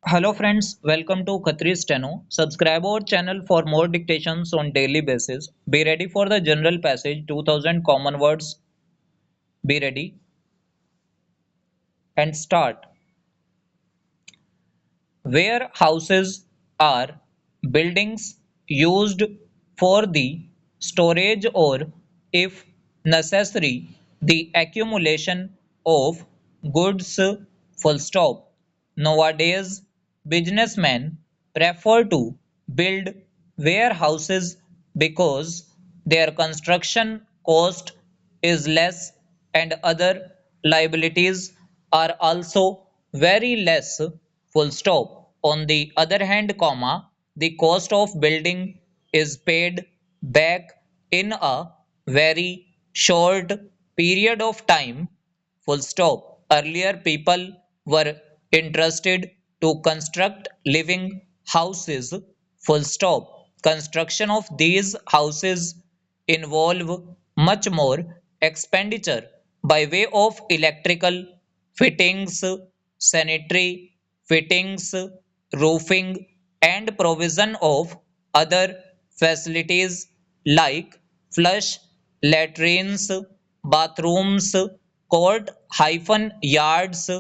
Hello friends, welcome to Khatri Steno. Subscribe our channel for more dictations on daily basis. Be ready for the general passage 2000 common words. Be ready and start. Warehouses are buildings used for the storage or, if necessary, the accumulation of goods. Full stop. Nowadays, businessmen prefer to build warehouses because their construction cost is less and other liabilities are also very less. Full stop. On the other hand, the cost of building is paid back in a very short period of time. Full stop. Earlier people were interested to construct living houses. Full stop. Construction of these houses involve much more expenditure by way of electrical fittings, sanitary fittings, roofing, and provision of other facilities like flush latrines, bathrooms, court-yards,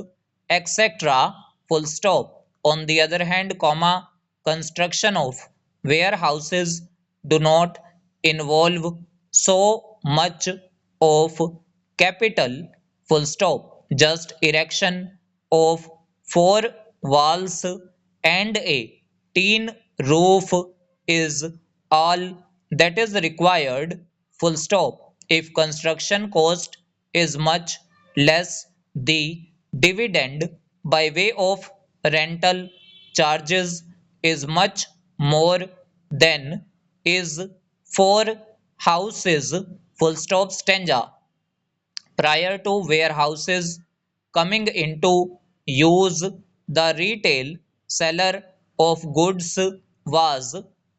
etc. Full stop. On the other hand, construction of warehouses do not involve so much of capital. Full stop. Just erection of four walls and a tin roof is all that is required. Full stop. If construction cost is much less, the dividend by way of rental charges is much more than is for houses. Full stop. Stanza. Prior to warehouses coming into use, the retail seller of goods was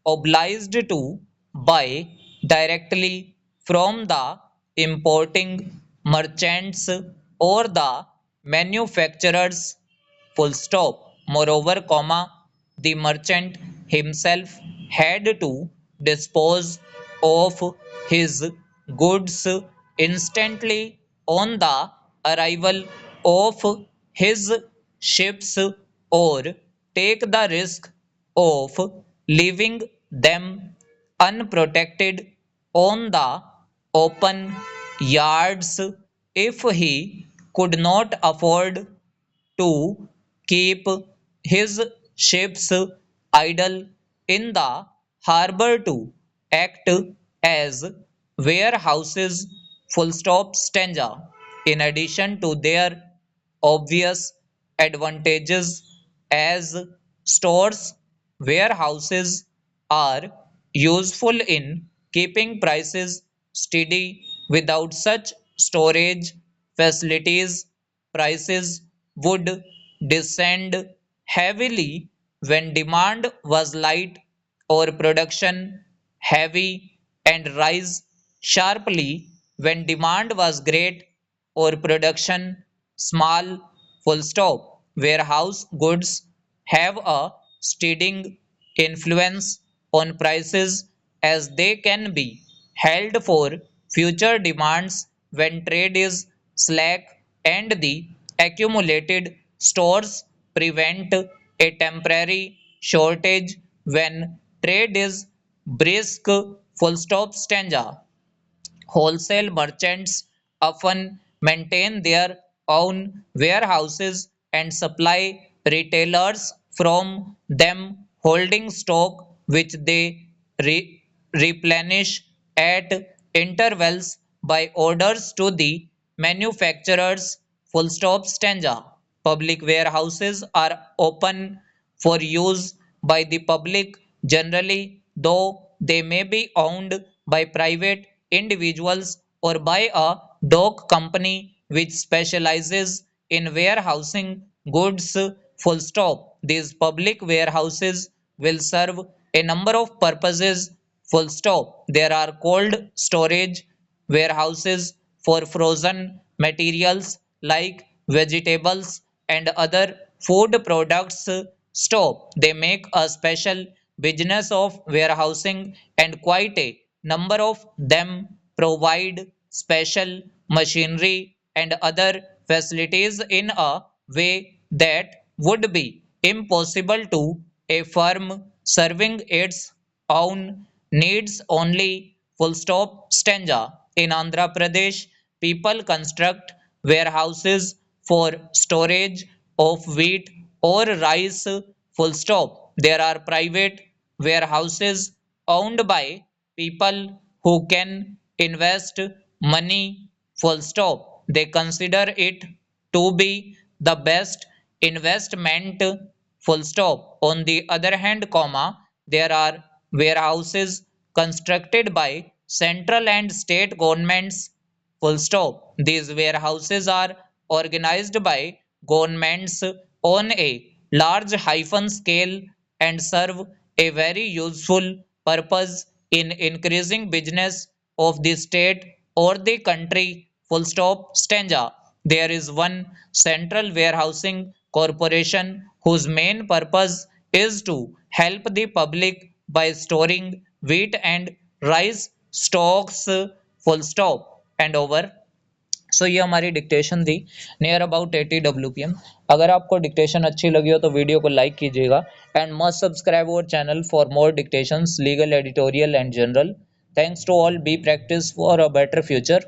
obliged to buy directly from the importing merchants or the manufacturers. Full stop. Moreover, the merchant himself had to dispose of his goods instantly on the arrival of his ships or take the risk of leaving them unprotected on the open yards if he could not afford to keep his ships idle in the harbor to act as warehouses. Full stop. Stanza. In addition to their obvious advantages as stores, warehouses are useful in keeping prices steady. Without such storage facilities, prices would descend heavily when demand was light or production heavy and rise sharply when demand was great or production small. Full stop. Warehouse goods have a steadying influence on prices as they can be held for future demands when trade is slack, and the accumulated stores prevent a temporary shortage when trade is brisk. Full stop. Stanza. Wholesale merchants often maintain their own warehouses and supply retailers from them, holding stock which they replenish at intervals by orders to the manufacturers. Full stop. Stanza. Public warehouses are open for use by the public generally, though they may be owned by private individuals or by a dock company which specializes in warehousing goods. Full stop. These public warehouses will serve a number of purposes. Full stop. There are cold storage warehouses for frozen materials like vegetables and other food products. stop. They make a special business of warehousing, and quite a number of them provide special machinery and other facilities in a way that would be impossible to a firm serving its own needs only. Full stop. Stanza. In Andhra Pradesh, people construct warehouses for storage of wheat or rice. Full stop. There are private warehouses owned by people who can invest money. Full stop. They consider it to be the best investment. Full stop. On the other hand, comma, there are warehouses constructed by central and state governments. Full stop. These warehouses are organized by governments on a large hyphen scale and serve a very useful purpose in increasing business of the state or the country. Full stop. Stanza. There is one central warehousing corporation whose main purpose is to help the public by storing wheat and rice stocks. Full stop. And over. सो ये हमारी dictation थी near about 80 WPM। अगर आपको dictation अच्छी लगी हो तो video को लाइक कीजिएगा and must subscribe our channel for more dictations legal editorial and general. Thanks to all, be practice for a better future.